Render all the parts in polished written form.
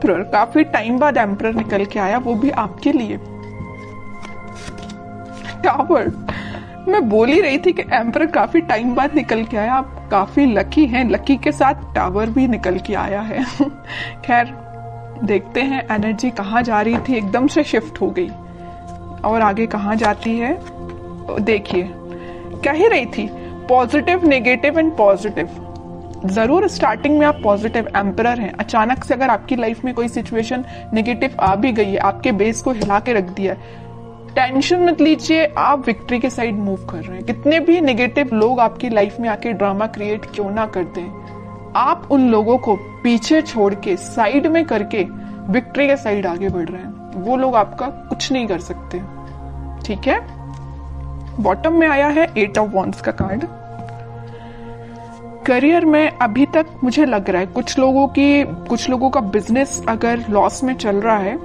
Emperor, काफी time बाद emperor निकल के आया, वो भी आपके लिए। टावर, मैं बोल ही रही थी कि एम्परर काफी टाइम बाद निकल के आया, आप काफी लकी हैं, लकी के साथ टावर भी निकल के आया है। खैर देखते हैं एनर्जी कहाँ जा रही थी, एकदम से शिफ्ट हो गई और आगे कहाँ जाती है। देखिए कह ही रही थी पॉजिटिव, नेगेटिव एंड पॉजिटिव। जरूर स्टार्टिंग में आप पॉजिटिव एम्परर हैं, अचानक से अगर आपकी लाइफ में कोई सिचुएशन नेगेटिव आ भी गई है, आपके बेस को हिला के रख दिया है, टेंशन मत लीजिए, आप विक्ट्री के साइड मूव कर रहे हैं। कितने भी नेगेटिव लोग आपकी लाइफ में आके ड्रामा क्रिएट क्यों ना कर दें, आप उन लोगों को पीछे छोड़ के साइड में करके विक्ट्री के साइड आगे बढ़ रहे हैं। वो लोग आपका कुछ नहीं कर सकते, ठीक है। बॉटम में आया है 8 ऑफ वॉन्ड्स का कार्ड। करियर में अभी तक मुझे लग रहा है कुछ लोगों का बिजनेस अगर लॉस में चल रहा है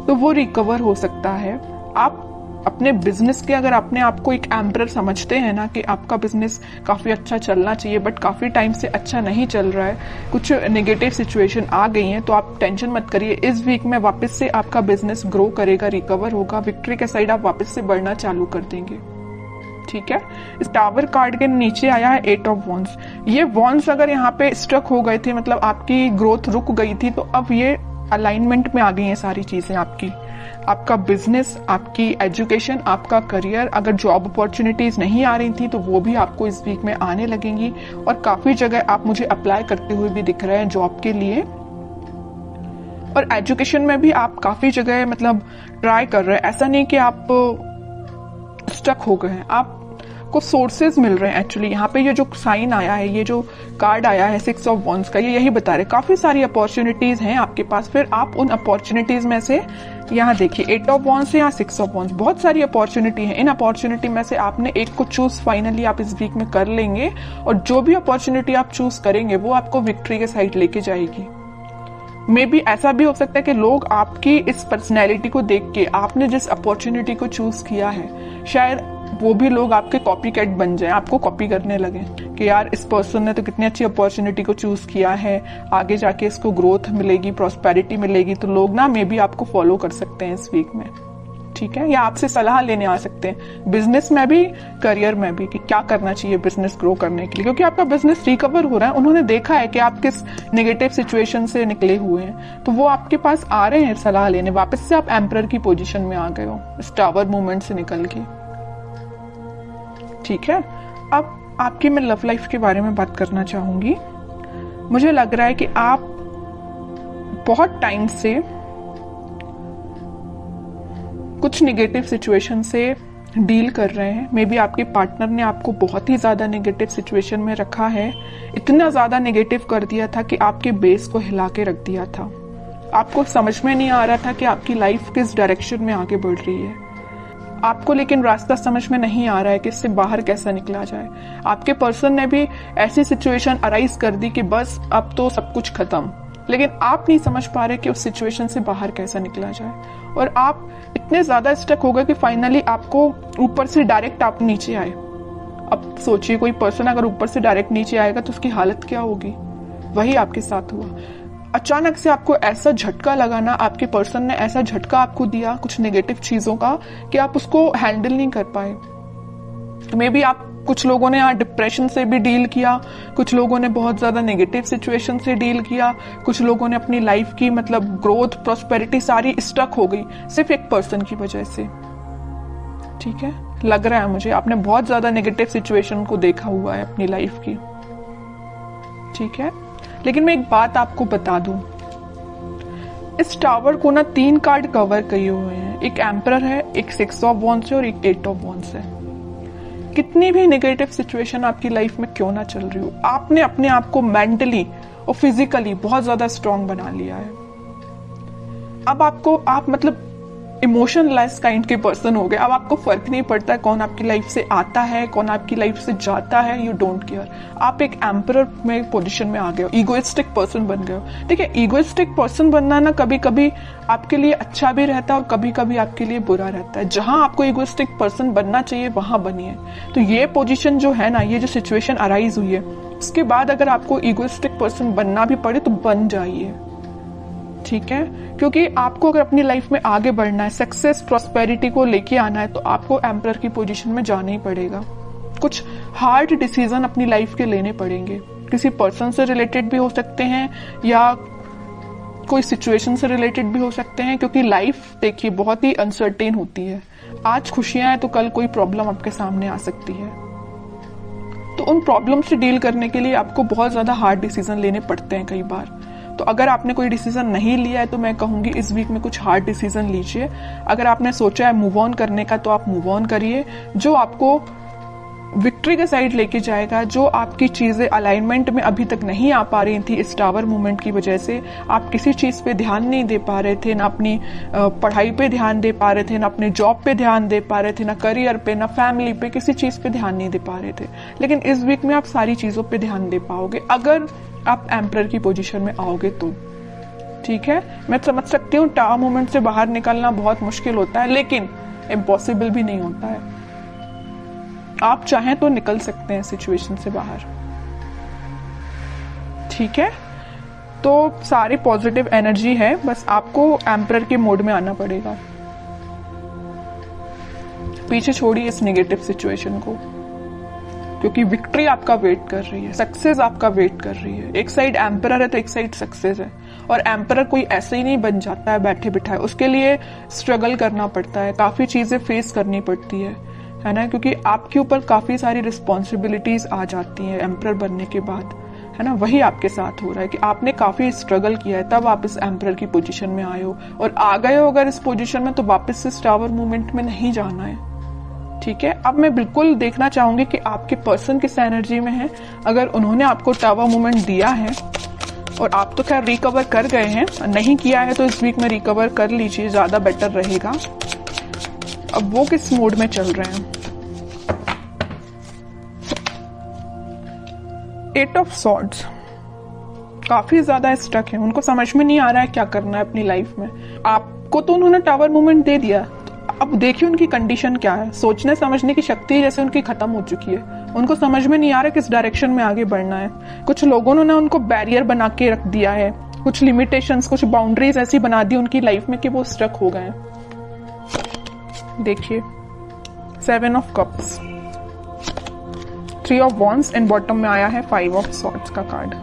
तो वो रिकवर हो सकता है। आप अपने बिजनेस के अगर अपने आप को एक एम्परर समझते हैं ना कि आपका बिजनेस काफी अच्छा चलना चाहिए बट काफी टाइम से अच्छा नहीं चल रहा है, कुछ नेगेटिव सिचुएशन आ गई हैं, तो आप टेंशन मत करिए। इस वीक में वापस से आपका बिजनेस ग्रो करेगा, रिकवर होगा, विक्ट्री के साइड आप वापस से बढ़ना चालू कर देंगे, ठीक है। इस टावर कार्ड के नीचे आया है 8 ऑफ वॉन्ड्स। ये वॉन्ड्स अगर यहाँ पे स्ट्रक हो गए थे, मतलब आपकी ग्रोथ रुक गई थी, तो अब ये अलाइनमेंट में आ गई हैं सारी चीजें आपकी। आपका बिजनेस, आपकी एजुकेशन, आपका करियर, अगर जॉब अपॉर्चुनिटीज नहीं आ रही थी तो वो भी आपको इस वीक में आने लगेंगी। और काफी जगह आप मुझे अप्लाई करते हुए भी दिख रहे हैं जॉब के लिए। और एजुकेशन में भी आप काफी जगह मतलब ट्राई कर रहे हैं, ऐसा नहीं कि आप स्टक हो गए हैं, आपको सोर्सेज मिल रहे हैं। एक्चुअली यहाँ पे ये जो साइन आया है, ये जो कार्ड आया है 6 ऑफ वॉन्ड्स का, ये यही बता रहे काफी सारी अपॉर्चुनिटीज हैं आपके पास। फिर आप उन अपॉर्चुनिटीज में से यहाँ देखिए 8 ऑफ वॉन्ड्स है, यहाँ 6 ऑफ वॉन्ड्स, बहुत सारी अपॉर्चुनिटी है। इन अपॉर्चुनिटी में से आपने एक को चूज फाइनली आप इस वीक में कर लेंगे, और जो भी अपॉर्चुनिटी आप चूज करेंगे वो आपको विक्ट्री के साइड लेके जाएगी। मे बी ऐसा भी हो सकता है कि लोग आपकी इस पर्सनैलिटी को देख के, आपने जिस अपॉर्चुनिटी को चूज किया है, शायद वो भी लोग आपके कॉपी कैट बन जाए, आपको कॉपी करने लगे कि यार इस पर्सन ने तो कितनी अच्छी अपॉर्चुनिटी को चूज किया है, आगे जाके इसको ग्रोथ मिलेगी, प्रॉस्पेरिटी मिलेगी, तो लोग ना मे बी आपको फॉलो कर सकते हैं इस वीक में, ठीक है। या आपसे सलाह लेने आ सकते हैं बिजनेस में भी, करियर में भी, कि क्या करना चाहिए बिजनेस ग्रो करने के लिए, क्योंकि आपका बिजनेस रिकवर हो रहा है। उन्होंने देखा है कि आप किस नेगेटिव सिचुएशन से निकले हुए हैं, तो वो आपके पास आ रहे हैं सलाह लेने। वापस से आप एम्परर की पोजीशन में आ गए हो इस टावर मूवमेंट से निकल के, ठीक है। अब आपकी मैं लव लाइफ के बारे में बात करना चाहूंगी। मुझे लग रहा है कि आप बहुत टाइम से कुछ नेगेटिव सिचुएशन से डील कर रहे हैं। मे बी आपके पार्टनर ने आपको बहुत ही ज्यादा नेगेटिव सिचुएशन में रखा है, इतना ज्यादा नेगेटिव कर दिया था कि आपके बेस को हिला के रख दिया था। आपको समझ में नहीं आ रहा था कि आपकी लाइफ किस डायरेक्शन में आगे बढ़ रही है, आपको लेकिन रास्ता समझ में नहीं आ रहा है कि इससे बाहर कैसा निकला जाए। आपके पर्सन ने भी ऐसी सिचुएशन अराइज कर दी कि बस अब तो सब कुछ खत्म, लेकिन आप नहीं समझ पा रहे कि उस सिचुएशन से बाहर कैसा निकला जाए। और आप इतने ज्यादा स्टक हो गए कि फाइनली आपको ऊपर से डायरेक्ट आप नीचे आए। अब सोचिए कोई पर्सन अगर ऊपर से डायरेक्ट नीचे आएगा तो उसकी हालत क्या होगी। वही आपके साथ हुआ। अचानक से आपको ऐसा झटका लगा ना, आपके पर्सन ने ऐसा झटका आपको दिया कुछ नेगेटिव चीजों का कि आप उसको हैंडल नहीं कर पाए। मे बी आप, कुछ लोगों ने यहाँ डिप्रेशन से भी डील किया, कुछ लोगों ने बहुत ज्यादा नेगेटिव सिचुएशन से डील किया, कुछ लोगों ने अपनी लाइफ की मतलब ग्रोथ, प्रॉस्पेरिटी सारी स्टक हो गई सिर्फ एक पर्सन की वजह से, ठीक है। लग रहा है मुझे आपने बहुत ज्यादा नेगेटिव सिचुएशन को देखा हुआ है अपनी लाइफ की, ठीक है। लेकिन मैं एक बात आपको बता दूं, इस टावर को ना 3 कार्ड कवर किए हुए हैं। एक एम्परर है, एक 6 ऑफ वॉन्ड्स है और एक 8 ऑफ वॉन्ड्स है। कितनी भी नेगेटिव सिचुएशन आपकी लाइफ में क्यों ना चल रही हो, आपने अपने आप को मेंटली और फिजिकली बहुत ज्यादा स्ट्रांग बना लिया है। अब आपको, आप मतलब इमोशनलेस काइंड के पर्सन हो गए। अब आपको फर्क नहीं पड़ता है कौन आपकी लाइफ से आता है, कौन आपकी लाइफ से जाता है, यू डोंट केयर। आप एक एम्परर में पोजीशन में आ गए हो, ईगोइस्टिक पर्सन बन गए हो। ठीक है, ईगोइस्टिक पर्सन बनना ना कभी कभी आपके लिए अच्छा भी रहता है और कभी कभी आपके लिए बुरा रहता है। जहां आपको ईगोइस्टिक पर्सन बनना चाहिए वहां बनिए। तो ये पोजीशन जो है ना, ये जो सिचुएशन अराइज हुई है, उसके बाद अगर आपको ईगोइस्टिक पर्सन बनना भी पड़े तो बन जाइए, ठीक है, क्योंकि आपको अगर अपनी लाइफ में आगे बढ़ना है, सक्सेस प्रॉस्पेरिटी को लेके आना है, तो आपको एम्परर की पोजीशन में जाना ही पड़ेगा। कुछ हार्ड डिसीजन अपनी लाइफ के लेने पड़ेंगे, किसी पर्सन से रिलेटेड भी हो सकते हैं या कोई सिचुएशन से रिलेटेड भी हो सकते हैं, क्योंकि लाइफ देखिए बहुत ही अनसर्टेन होती है। आज खुशियां हैं तो कल कोई प्रॉब्लम आपके सामने आ सकती है। तो उन प्रॉब्लम से डील करने के लिए आपको बहुत ज्यादा हार्ड डिसीजन लेने पड़ते हैं कई बार। तो अगर आपने कोई डिसीजन नहीं लिया है तो मैं कहूंगी इस वीक में कुछ हार्ड डिसीजन लीजिए। अगर आपने सोचा है मूव ऑन करने का तो आप मूव ऑन करिए, जो आपको विक्ट्री के साइड लेके जाएगा। जो आपकी चीजें अलाइनमेंट में अभी तक नहीं आ पा रही थी इस टावर मूवमेंट की वजह से, आप किसी चीज पे ध्यान नहीं दे पा रहे थे, ना अपनी पढ़ाई पे ध्यान दे पा रहे थे, ना अपने जॉब पे ध्यान दे पा रहे थे, ना करियर पे, ना फैमिली पे, किसी चीज पे ध्यान नहीं दे पा रहे थे। लेकिन इस वीक में आप सारी चीजों पे ध्यान दे पाओगे अगर आप एम्परर की पोजीशन में आओगे तो। ठीक है, मैं समझ सकती हूँ टावर मूवमेंट से बाहर निकलना बहुत मुश्किल होता है, लेकिन इम्पॉसिबल भी नहीं होता है। आप चाहें तो निकल सकते हैं सिचुएशन से बाहर। ठीक है, तो सारी पॉजिटिव एनर्जी है, बस आपको एम्परर के मोड में आना पड़ेगा। पीछे छोड़िए इस नेगेटिव सिचुएशन को, क्योंकि विक्ट्री आपका वेट कर रही है, सक्सेस आपका वेट कर रही है। एक साइड एम्परर है तो एक साइड सक्सेस है, और एम्परर कोई ऐसे ही नहीं बन जाता है बैठे बिठाए, उसके लिए स्ट्रगल करना पड़ता है, काफी चीजें फेस करनी पड़ती है ना, क्योंकि आपके ऊपर काफी सारी रिस्पॉन्सिबिलिटीज आ जाती हैं एम्परर बनने के बाद, है ना। वही आपके साथ हो रहा है कि आपने काफी स्ट्रगल किया है, तब आप इस एम्परर की पोजीशन में आए हो, और आ गए हो अगर इस पोजीशन में तो वापस से टावर मूवमेंट में नहीं जाना है। ठीक है, अब मैं बिल्कुल देखना चाहूंगी कि आपके पर्सन किस एनर्जी में है। अगर उन्होंने आपको टावर मूवमेंट दिया है और आप तो खैर रिकवर कर गए हैं, नहीं किया है तो इस वीक में रिकवर कर लीजिए, ज्यादा बेटर रहेगा। अब वो किस मोड में चल रहे हैं? 8 ऑफ सॉर्ड्स, काफी ज्यादा स्टक है, उनको समझ में नहीं आ रहा है क्या करना है अपनी लाइफ में। आपको तो उन्होंने टावर मूवमेंट दे दिया, अब देखिए उनकी कंडीशन क्या है। सोचने समझने की शक्ति जैसे उनकी खत्म हो चुकी है, उनको समझ में नहीं आ रहा किस डायरेक्शन में आगे बढ़ना है। कुछ लोगों ने उनको बैरियर बना के रख दिया है, कुछ लिमिटेशंस, कुछ बाउंड्रीज ऐसी बना दी उनकी लाइफ में कि वो स्टक हो गए। देखिए 7 of cups, 3 of wands and bottom में आया है 5 ऑफ सॉर्ड्स का कार्ड।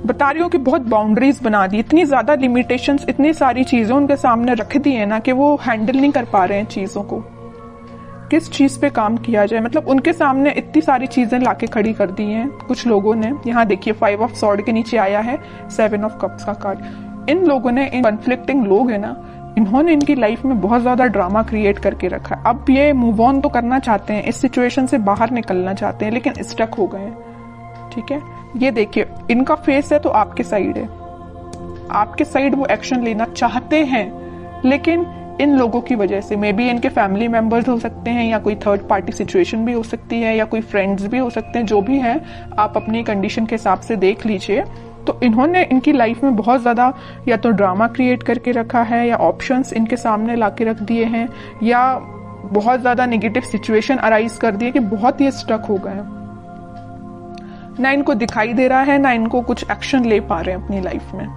बता रही हूँ कि बहुत बाउंड्रीज बना दी, इतनी ज्यादा लिमिटेशंस, इतनी सारी चीजें उनके सामने रख दी है ना कि वो हैंडल नहीं कर पा रहे हैं चीजों को। किस चीज पे काम किया जाए, मतलब उनके सामने इतनी सारी चीजें लाके खड़ी कर दी हैं कुछ लोगों ने। यहाँ देखिए 5 ऑफ सॉर्ड के नीचे आया है 7 ऑफ कप्स का कार्ड। इन लोगों ने, इन कॉन्फ्लिक्टिंग लोग है ना, इन्होंने इनकी लाइफ में बहुत ज्यादा ड्रामा क्रिएट करके रखा है। अब ये मूव ऑन तो करना चाहते हैं, इस सिचुएशन से बाहर निकलना चाहते हैं, लेकिन स्टक हो गए हैं। ठीक है, ये देखिए इनका फेस है तो आपके साइड है, आपके साइड वो एक्शन लेना चाहते हैं, लेकिन इन लोगों की वजह से, मे बी इनके फैमिली मेंबर्स हो सकते हैं, या कोई थर्ड पार्टी सिचुएशन भी हो सकती है, या कोई फ्रेंड्स भी हो सकते हैं, जो भी है आप अपनी कंडीशन के हिसाब से देख लीजिए। तो इन्होंने इनकी लाइफ में बहुत ज्यादा या तो ड्रामा क्रिएट करके रखा है, या ऑप्शंस इनके सामने लाके रख दिए हैं, या बहुत ज्यादा नेगेटिव सिचुएशन अराइज कर दिए कि बहुत ही स्टक हो गए। ना इनको दिखाई दे रहा है, ना इनको कुछ एक्शन ले पा रहे हैं अपनी लाइफ में।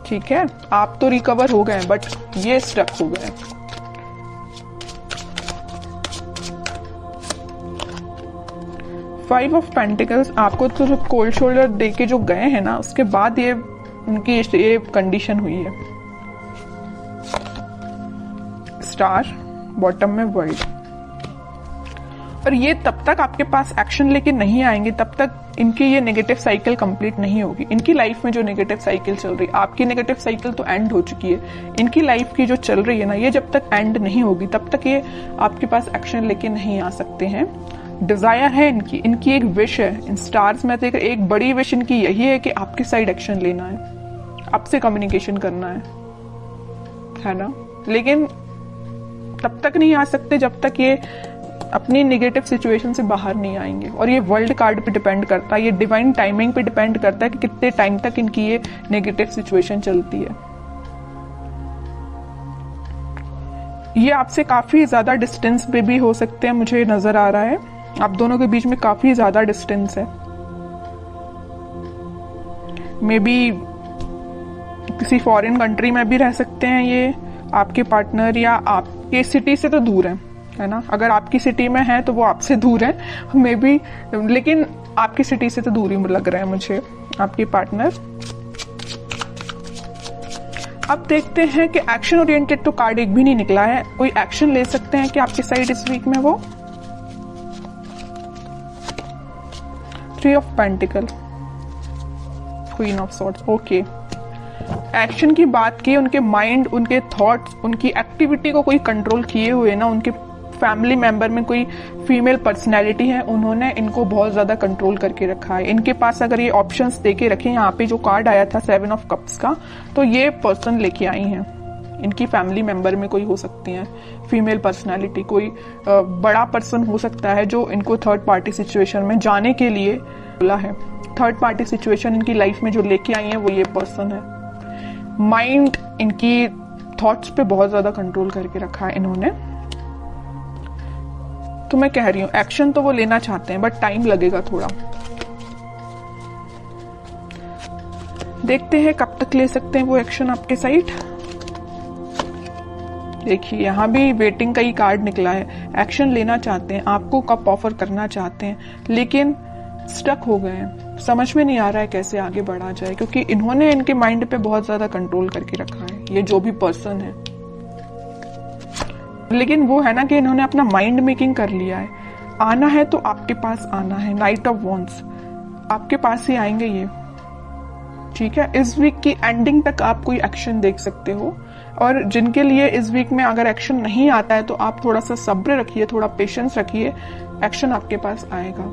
ठीक है, आप तो रिकवर हो गए बट ये स्टक हो गए। फाइव ऑफ पेंटिकल्स, आपको तो कोल्ड शोल्डर दे के जो गए हैं ना, उसके बाद ये उनकी ये कंडीशन हुई है। स्टार, बॉटम में वर्ल्ड। और ये तब तक आपके पास एक्शन लेके नहीं आएंगे, तब तक इनकी ये नेगेटिव साइकिल कंप्लीट नहीं होगी। इनकी लाइफ में जो नेगेटिव साइकिल चल रही है, आपकी नेगेटिव साइकिल तो एंड हो चुकी है, इनकी लाइफ की जो चल रही है ना, ये जब तक एंड नहीं होगी तब तक ये आपके पास एक्शन लेके नहीं आ सकते हैं। डिजायर है इनकी एक विश है। इन स्टार्स में देख एक बड़ी विश इनकी यही है कि आपकी साइड एक्शन लेना है, आपसे कम्युनिकेशन करना है ना। लेकिन तब तक नहीं आ सकते जब तक ये अपनी नेगेटिव सिचुएशन से बाहर नहीं आएंगे। और ये वर्ल्ड कार्ड पे डिपेंड करता है, ये डिवाइन टाइमिंग पे डिपेंड करता है कि कितने टाइम तक इनकी ये नेगेटिव सिचुएशन चलती है। ये आपसे काफी ज्यादा डिस्टेंस पे भी हो सकते हैं, मुझे नजर आ रहा है आप दोनों के बीच में काफी ज्यादा डिस्टेंस है। मे बी किसी फॉरेन कंट्री में भी रह सकते हैं ये आपके पार्टनर, या आपके सिटी से तो दूर है ना। अगर आपकी सिटी में है तो वो आपसे दूर है मे बी, लेकिन आपकी सिटी से तो दूर ही लग रहा है मुझे आपके पार्टनर। अब देखते हैं कि एक्शन ओरिएंटेड तो कार्ड एक भी नहीं निकला है। कोई एक्शन ले सकते हैं कि आपकी साइड इस वीक में वो 3 of pentacle, queen of swords. Okay, action की बात की, उनके माइंड, उनके थॉट्स, उनकी एक्टिविटी को कोई कंट्रोल किए हुए ना, उनके फैमिली मेंबर में कोई फीमेल पर्सनैलिटी है, उन्होंने इनको बहुत ज्यादा कंट्रोल करके रखा है। इनके पास अगर ये ऑप्शंस देके रखे, यहाँ पे जो कार्ड आया था 7 ऑफ कप्स का, तो ये पर्सन लेके आई हैं। इनकी फैमिली मेंबर में कोई हो सकती है फीमेल पर्सनैलिटी, कोई बड़ा पर्सन हो सकता है जो इनको थर्ड पार्टी सिचुएशन में जाने के लिए बोला है। थर्ड पार्टी सिचुएशन इनकी लाइफ में जो लेके आई है वो ये पर्सन है। माइंड, इनकी थॉट्स पे बहुत ज्यादा कंट्रोल करके रखा है इन्होंने। तो मैं कह रही हूं एक्शन तो वो लेना चाहते हैं बट टाइम लगेगा थोड़ा। देखते हैं कब तक ले सकते हैं वो एक्शन आपके साइड। देखिए यहां भी वेटिंग का ही कार्ड निकला है। एक्शन लेना चाहते हैं, आपको कब ऑफर करना चाहते हैं, लेकिन स्टक हो गए हैं, समझ में नहीं आ रहा है कैसे आगे बढ़ा जाए, क्योंकि इन्होंने इनके माइंड पे बहुत ज्यादा कंट्रोल करके रखा है, ये जो भी पर्सन है। लेकिन वो है ना कि इन्होंने अपना माइंड मेकिंग कर लिया है। आना है तो आपके पास आना है। नाइट ऑफ वॉन्ड्स, आपके पास ही आएंगे ये, ठीक है। इस वीक की एंडिंग तक आप कोई एक्शन देख सकते हो, और जिनके लिए इस वीक में अगर एक्शन नहीं आता है तो आप थोड़ा सा सब्र रखिए, थोड़ा पेशेंस रखिए, एक्शन आपके पास आएगा।